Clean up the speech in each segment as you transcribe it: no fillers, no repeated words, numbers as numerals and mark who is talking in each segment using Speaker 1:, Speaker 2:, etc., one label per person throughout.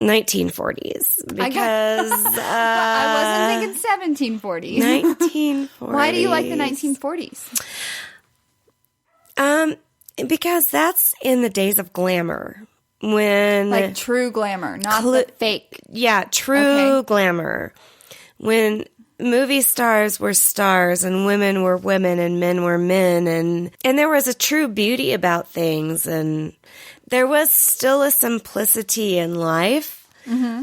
Speaker 1: 1940s because
Speaker 2: I wasn't thinking 1740s.
Speaker 1: 1940s.
Speaker 2: Why do you like the 1940s?
Speaker 1: Because that's in the days of glamour. When
Speaker 2: Like true glamour, not the fake.
Speaker 1: Yeah, true glamour. When movie stars were stars and women were women and men were men and there was a true beauty about things and there was still a simplicity in life.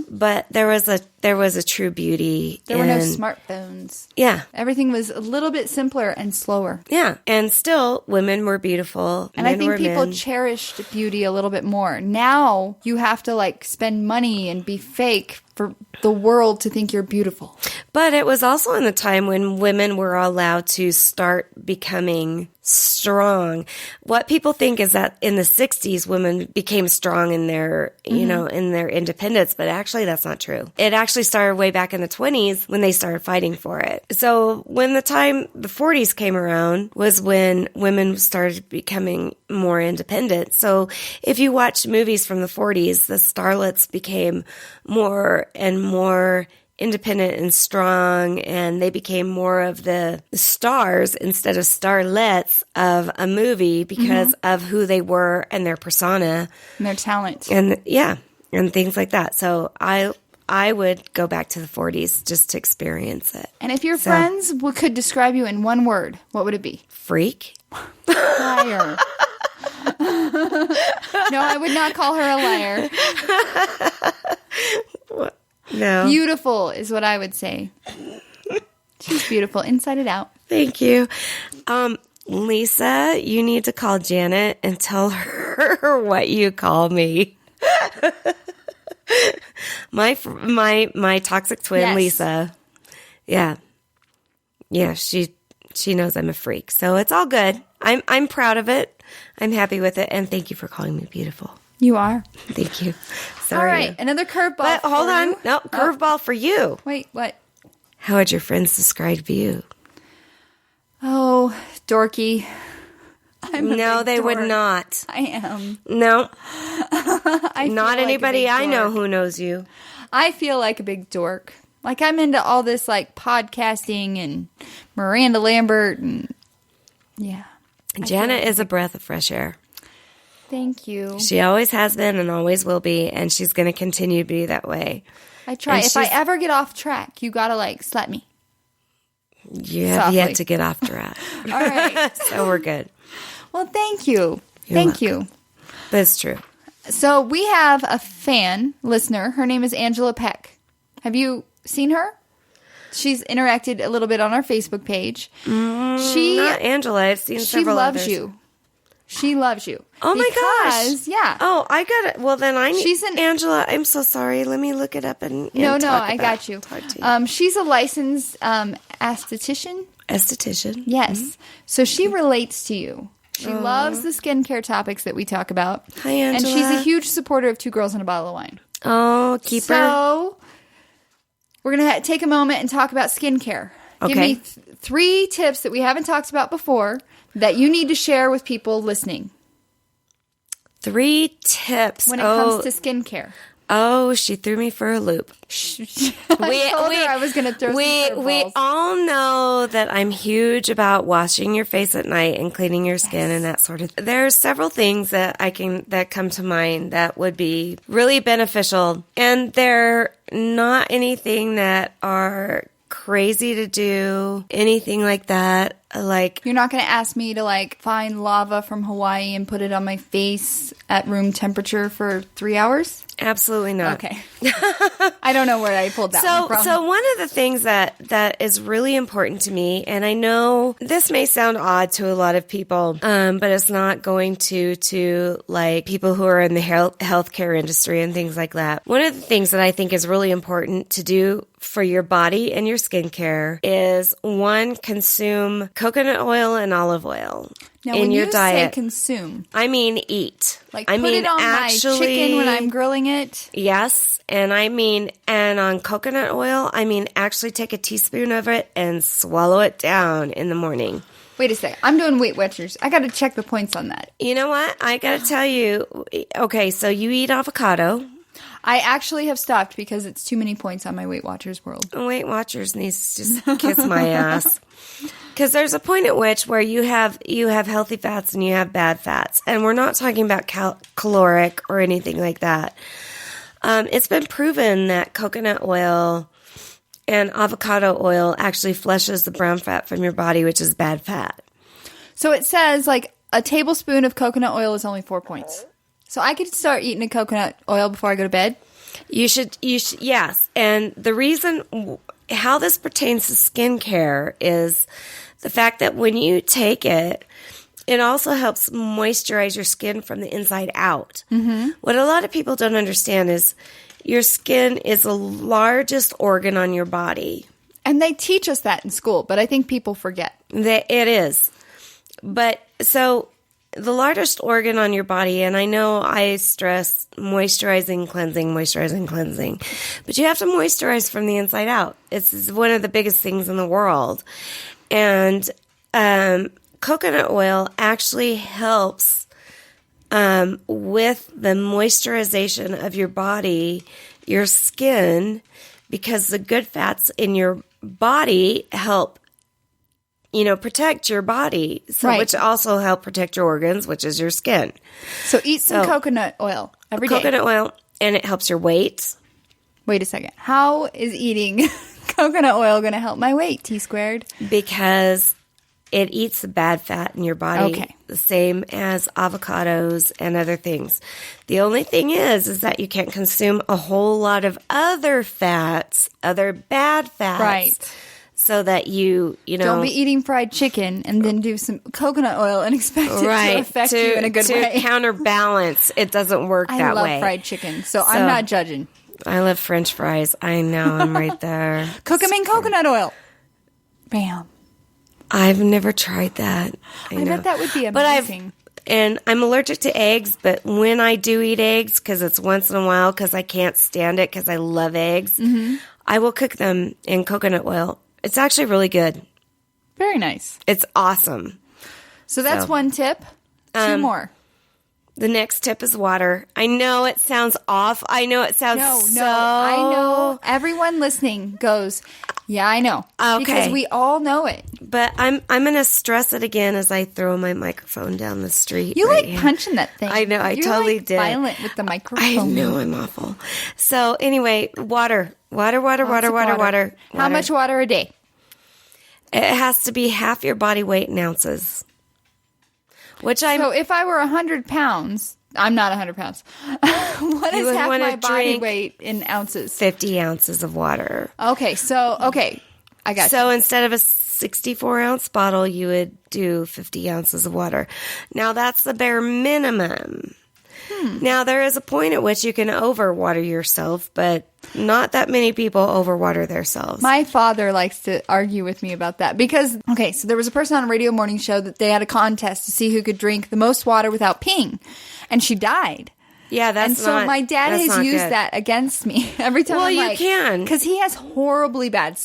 Speaker 1: But there was a true beauty.
Speaker 2: There were no smartphones.
Speaker 1: Yeah.
Speaker 2: Everything was a little bit simpler and slower.
Speaker 1: Yeah. And still, women were beautiful.
Speaker 2: And I think people cherished beauty a little bit more. Now, you have to, like, spend money and be fake for the world to think you're beautiful.
Speaker 1: But it was also in the time when women were allowed to start becoming strong. What people think is that in the 60s, women became strong in their, in their independence, but actually that's not true. It actually started way back in the 20s when they started fighting for it. So when the 40s came around was when women started becoming more independent. So if you watch movies from the 40s, the starlets became more and more independent and strong, and they became more of the stars instead of starlets of a movie because of who they were and their persona
Speaker 2: and their talent
Speaker 1: and things like that. So I would go back to the 40s just to experience it.
Speaker 2: And if your friends could describe you in one word, what would it be?
Speaker 1: Freak.
Speaker 2: Liar. No, I would not call her a liar.
Speaker 1: What? No.
Speaker 2: Beautiful is what I would say. She's beautiful inside and out.
Speaker 1: Thank you. Lisa, you need to call Janet and tell her what you call me. My toxic twin, yes. Lisa. Yeah. Yeah, she knows I'm a freak. So it's all good. I'm proud of it. I'm happy with it, and thank you for calling me beautiful.
Speaker 2: You are.
Speaker 1: Thank you. Sorry.
Speaker 2: All right, another curveball.
Speaker 1: But hold on. No, curveball for you.
Speaker 2: Wait, what?
Speaker 1: How would your friends describe you?
Speaker 2: Oh, dorky.
Speaker 1: No, they would not.
Speaker 2: I am.
Speaker 1: No. Not anybody
Speaker 2: like
Speaker 1: I know who knows you.
Speaker 2: I feel like a big dork. Like I'm into all this like podcasting and Miranda Lambert and yeah.
Speaker 1: Janet is a breath of fresh air.
Speaker 2: Thank you.
Speaker 1: She always has been and always will be, and she's going to continue to be that way.
Speaker 2: I try. If I ever get off track, you got to like slap me.
Speaker 1: You have yet to get off track.
Speaker 2: All right.
Speaker 1: So we're good.
Speaker 2: Well, thank you. Thank you.
Speaker 1: But it's true.
Speaker 2: So we have a listener. Her name is Angela Peck. Have you seen her? She's interacted a little bit on our Facebook page.
Speaker 1: Not Angela. I've seen several others.
Speaker 2: She loves you. She loves you.
Speaker 1: Oh my gosh.
Speaker 2: Yeah.
Speaker 1: Oh, I got it. Well, then I need Angela. I'm so sorry. Let me look it up and
Speaker 2: I got you. She's a licensed esthetician.
Speaker 1: Esthetician.
Speaker 2: Yes. Mm-hmm. So she relates to you. She loves the skincare topics that we talk about.
Speaker 1: Hi, Angela.
Speaker 2: And she's a huge supporter of Two Girls and a Bottle of Wine.
Speaker 1: Oh, keep her.
Speaker 2: So we're going to take a moment and talk about skincare.
Speaker 1: Okay.
Speaker 2: Give me 3 tips that we haven't talked about before that you need to share with people listening.
Speaker 1: 3 tips.
Speaker 2: When it comes to skincare.
Speaker 1: Oh, she threw me for a loop.
Speaker 2: I told her I was going to throw some curveballs.
Speaker 1: We all know that I'm huge about washing your face at night and cleaning your skin and that sort of thing. There are several things that come to mind that would be really beneficial, and they're not anything that are crazy to do, anything like that. Like,
Speaker 2: you're not going to ask me to like find lava from Hawaii and put it on my face at room temperature for 3 hours?
Speaker 1: Absolutely not.
Speaker 2: Okay. I don't know where I pulled that one from.
Speaker 1: So one of the things that is really important to me, and I know this may sound odd to a lot of people, but it's not going to like people who are in the healthcare industry and things like that. One of the things that I think is really important to do for your body and your skincare is, 1, consume coconut oil and olive oil in your diet.
Speaker 2: When you say consume,
Speaker 1: I mean eat.
Speaker 2: Like put it on my chicken when I'm grilling it?
Speaker 1: Yes, and on coconut oil, I mean actually take a teaspoon of it and swallow it down in the morning.
Speaker 2: Wait a second. I'm doing Weight Watchers. I got to check the points on that.
Speaker 1: You know what? I got to tell you. Okay, so you eat avocado.
Speaker 2: I actually have stopped because it's too many points on my Weight Watchers world.
Speaker 1: Weight Watchers needs to just kiss my ass. Because there's a point at which where you have healthy fats and you have bad fats. And we're not talking about caloric or anything like that. It's been proven that coconut oil and avocado oil actually flushes the brown fat from your body, which is bad fat.
Speaker 2: So it says like a tablespoon of coconut oil is only 4 points. So I could start eating a coconut oil before I go to bed?
Speaker 1: You should, yes. And the reason how this pertains to skincare is the fact that when you take it, it also helps moisturize your skin from the inside out. Mm-hmm. What a lot of people don't understand is your skin is the largest organ on your body.
Speaker 2: And they teach us that in school, but I think people forget.
Speaker 1: It is. But so the largest organ on your body, and I know I stress moisturizing, cleansing, but you have to moisturize from the inside out. It's one of the biggest things in the world. And coconut oil actually helps with the moisturization of your body, your skin, because the good fats in your body help protect your body, which also help protect your organs, which is your skin.
Speaker 2: So eat some coconut oil every day.
Speaker 1: Coconut oil, and it helps your weight.
Speaker 2: Wait a second. How is eating coconut oil going to help my weight, T-squared?
Speaker 1: Because it eats the bad fat in your body, the same as avocados and other things. The only thing is that you can't consume a whole lot of other fats, other bad fats.
Speaker 2: Right.
Speaker 1: So that you
Speaker 2: don't be eating fried chicken and then do some coconut oil and expect it to affect you in a good way.
Speaker 1: To counterbalance, it doesn't work that way.
Speaker 2: I love fried chicken, so I'm not judging.
Speaker 1: I love French fries. I know, I'm right there.
Speaker 2: Cook them in coconut oil. Bam.
Speaker 1: I've never tried that.
Speaker 2: I bet that would be amazing.
Speaker 1: And I'm allergic to eggs, but when I do eat eggs, because it's once in a while, because I can't stand it, because I love eggs, I will cook them in coconut oil. It's actually really good.
Speaker 2: Very nice.
Speaker 1: It's awesome.
Speaker 2: So that's one tip. Two more.
Speaker 1: The next tip is water. I know it sounds off. I know it sounds
Speaker 2: No, I know. Everyone listening goes, yeah, I know.
Speaker 1: Okay.
Speaker 2: Because we all know it.
Speaker 1: But I'm going to stress it again as I throw my microphone down the street.
Speaker 2: You like punching that thing.
Speaker 1: I know.
Speaker 2: You're
Speaker 1: totally did.
Speaker 2: Violent with the microphone.
Speaker 1: I know. I'm awful. So anyway, water. Water.
Speaker 2: How much water a day?
Speaker 1: It has to be half your body weight in ounces.
Speaker 2: So if I were 100 pounds, I'm not 100 pounds. What is half my body weight in ounces?
Speaker 1: 50 ounces of water.
Speaker 2: Okay, I got
Speaker 1: So instead of a 64-ounce bottle, you would do 50 ounces of water. Now, that's the bare minimum. Now, there is a point at which you can overwater yourself, but not that many people overwater themselves.
Speaker 2: My father likes to argue with me about that because, so there was a person on a radio morning show that they had a contest to see who could drink the most water without peeing, and she died.
Speaker 1: Yeah,
Speaker 2: so my dad has used that against me every time.
Speaker 1: Well, you can.
Speaker 2: Because he has horribly bad,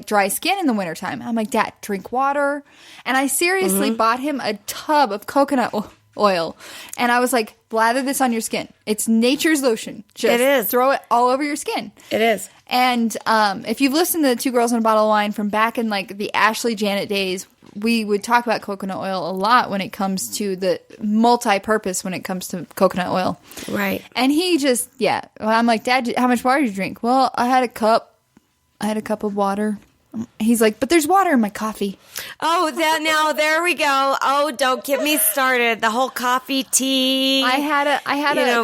Speaker 2: dry skin in the wintertime. I'm like, Dad, drink water. And I seriously bought him a tub of coconut oil. And I was like, blather this on your skin. It's nature's lotion. Just throw it all over your skin.
Speaker 1: It is.
Speaker 2: And if you've listened to Two Girls and a Bottle of Wine from back in the Ashley Janet days, we would talk about coconut oil a lot when it comes to the multi-purpose when it comes to coconut oil.
Speaker 1: Right.
Speaker 2: And he just, I'm like, Dad, how much water did you drink? Well, I had a cup of water. He's like, but there's water in my coffee.
Speaker 1: Oh, now there we go. Oh, don't get me started. The whole coffee, tea.
Speaker 2: I had a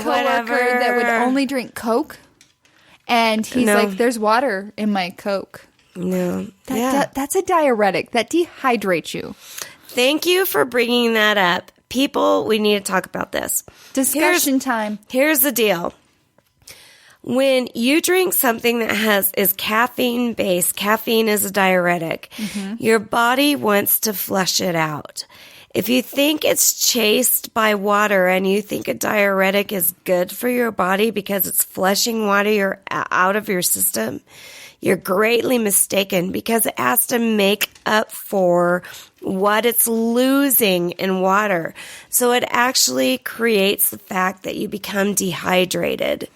Speaker 2: coworker that would only drink Coke, and he's like, there's water in my Coke.
Speaker 1: No,
Speaker 2: that's a diuretic that dehydrates you.
Speaker 1: Thank you for bringing that up, people. We need to talk about this.
Speaker 2: Discussion time.
Speaker 1: Here's the deal. When you drink something that is caffeine based, caffeine is a diuretic, your body wants to flush it out. If you think it's chased by water and you think a diuretic is good for your body because it's flushing water out of your system, you're greatly mistaken because it has to make up for what it's losing in water. So it actually creates the fact that you become dehydrated.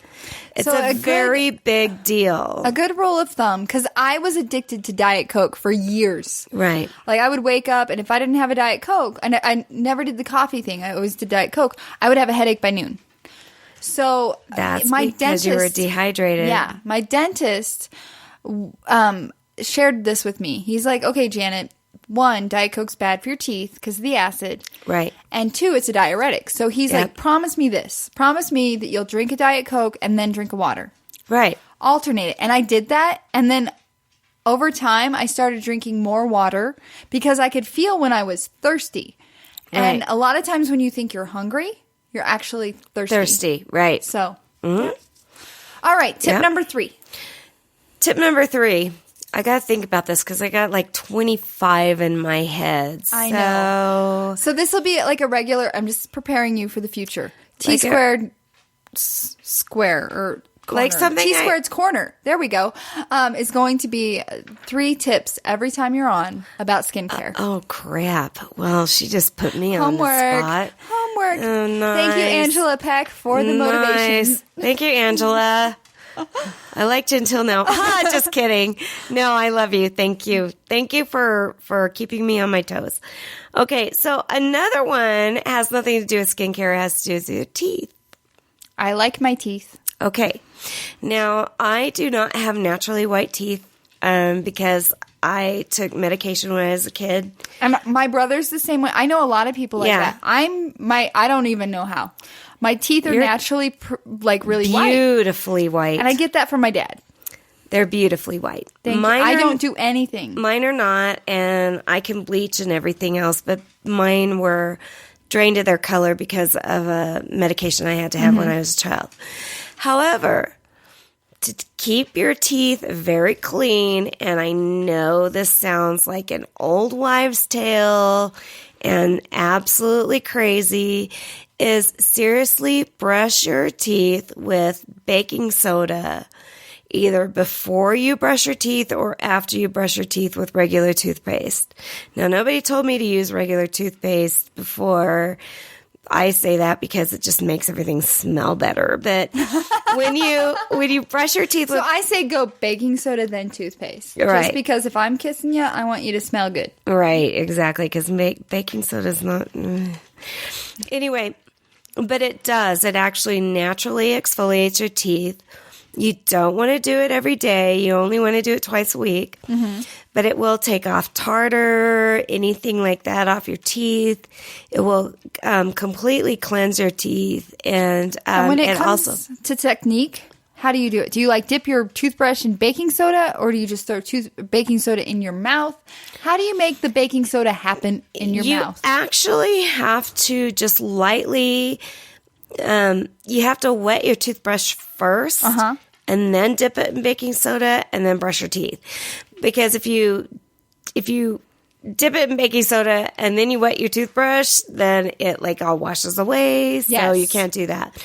Speaker 1: It's a very big deal.
Speaker 2: A good rule of thumb, because I was addicted to Diet Coke for years.
Speaker 1: Right.
Speaker 2: Like, I would wake up, and if I didn't have a Diet Coke, and I never did the coffee thing, I always did Diet Coke, I would have a headache by noon. So
Speaker 1: that's because you were dehydrated.
Speaker 2: Yeah. My dentist shared this with me. He's like, okay, Janet, 1, Diet Coke's bad for your teeth because of the acid.
Speaker 1: Right.
Speaker 2: And 2, it's a diuretic. So he's like, promise me this. Promise me that you'll drink a Diet Coke and then drink a water.
Speaker 1: Right.
Speaker 2: Alternate it. And I did that. And then over time, I started drinking more water because I could feel when I was thirsty. And a lot of times when you think you're hungry, you're actually thirsty.
Speaker 1: Right.
Speaker 2: So, all right. Tip number 3.
Speaker 1: Tip number 3. I got to think about this because I got like 25 in my head.
Speaker 2: I know. So this will be like a regular, I'm just preparing you for the future. T
Speaker 1: like
Speaker 2: squared square or corner.
Speaker 1: Like something
Speaker 2: T squared's corner. There we go. Is going to be 3 tips every time you're on about skincare.
Speaker 1: Oh, crap. Well, she just put me on the spot.
Speaker 2: Homework.
Speaker 1: Oh, nice.
Speaker 2: Thank you, Angela Peck, for the motivation.
Speaker 1: Thank you, Angela. I liked you until now. Just kidding. No, I love you. Thank you. Thank you for keeping me on my toes. Okay, so another one has nothing to do with skincare. It has to do with your teeth.
Speaker 2: I like my teeth.
Speaker 1: Okay. Now, I do not have naturally white teeth because I took medication when I was a kid.
Speaker 2: And my brother's the same way. I know a lot of people like that. I don't even know how. My teeth are naturally really white.
Speaker 1: Beautifully white.
Speaker 2: And I get that from my dad.
Speaker 1: They're beautifully white.
Speaker 2: I don't do anything.
Speaker 1: Mine are not, and I can bleach and everything else, but mine were drained of their color because of a medication I had to have when I was a child. However, to keep your teeth very clean, and I know this sounds like an old wives' tale and absolutely crazy, is seriously brush your teeth with baking soda, either before you brush your teeth or after you brush your teeth with regular toothpaste. Now, nobody told me to use regular toothpaste before. I say that because it just makes everything smell better. But when you brush your teeth with...
Speaker 2: So I say go baking soda, then toothpaste.
Speaker 1: Right.
Speaker 2: Just because if I'm kissing you, I want you to smell good.
Speaker 1: Right, exactly, because baking soda is not... Anyway, but it does. It actually naturally exfoliates your teeth. You don't want to do it every day. You only want to do it twice a week. Mm-hmm. But it will take off tartar, anything like that off your teeth. It will completely cleanse your teeth. And
Speaker 2: when it comes to technique, how do you do it? Do you dip your toothbrush in baking soda, or do you just throw baking soda in your mouth? How do you make the baking soda happen in your mouth?
Speaker 1: You actually have to just lightly... you have to wet your toothbrush first, and then dip it in baking soda, and then brush your teeth. Because if you dip it in baking soda and then you wet your toothbrush, then it all washes away. So you can't do that.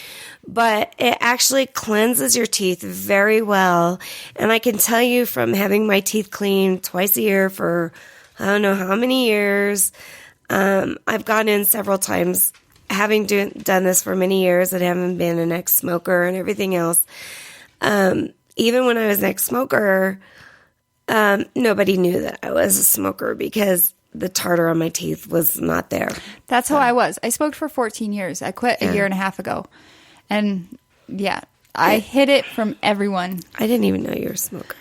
Speaker 1: But it actually cleanses your teeth very well. And I can tell you from having my teeth cleaned twice a year for I don't know how many years. I've gone in several times. Having done this for many years and having been an ex-smoker and everything else, even when I was an ex-smoker, nobody knew that I was a smoker because the tartar on my teeth was not there.
Speaker 2: That's how I was. I smoked for 14 years. I quit a year and a half ago. And I hid it from everyone.
Speaker 1: I didn't even know you were a smoker.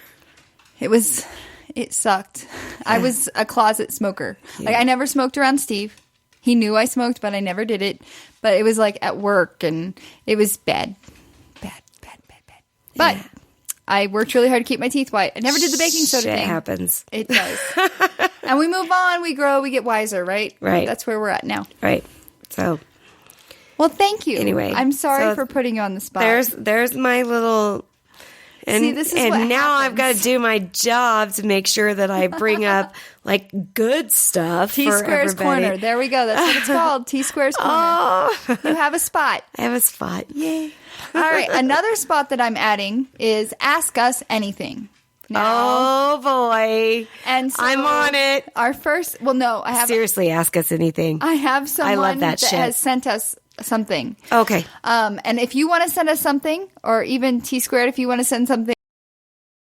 Speaker 2: It sucked. I was a closet smoker. I never smoked around Steve. He knew I smoked, but I never did it. But it was at work, and it was bad. But I worked really hard to keep my teeth white. I never did the baking soda thing.
Speaker 1: It happens.
Speaker 2: It does. And we move on, we grow, we get wiser, right?
Speaker 1: Right.
Speaker 2: That's where we're at now.
Speaker 1: Right. So.
Speaker 2: Well, thank you.
Speaker 1: Anyway.
Speaker 2: I'm sorry for putting you on the spot.
Speaker 1: There's my little... And,
Speaker 2: see, this is
Speaker 1: and
Speaker 2: what
Speaker 1: now
Speaker 2: happens.
Speaker 1: I've got to do my job to make sure that I bring up good stuff.
Speaker 2: T Square's Corner. There we go. That's what it's called. T Square's Corner.
Speaker 1: Oh.
Speaker 2: You have a spot.
Speaker 1: I have a spot. Yay.
Speaker 2: All right. Another spot that I'm adding is Ask Us Anything. Now,
Speaker 1: oh boy.
Speaker 2: And so
Speaker 1: I'm on it.
Speaker 2: Our first, I have
Speaker 1: seriously, ask us anything.
Speaker 2: I have someone
Speaker 1: I love that shit.
Speaker 2: has sent us something.
Speaker 1: Okay.
Speaker 2: And if you want to send us something, or even T Squared, if you want to send something,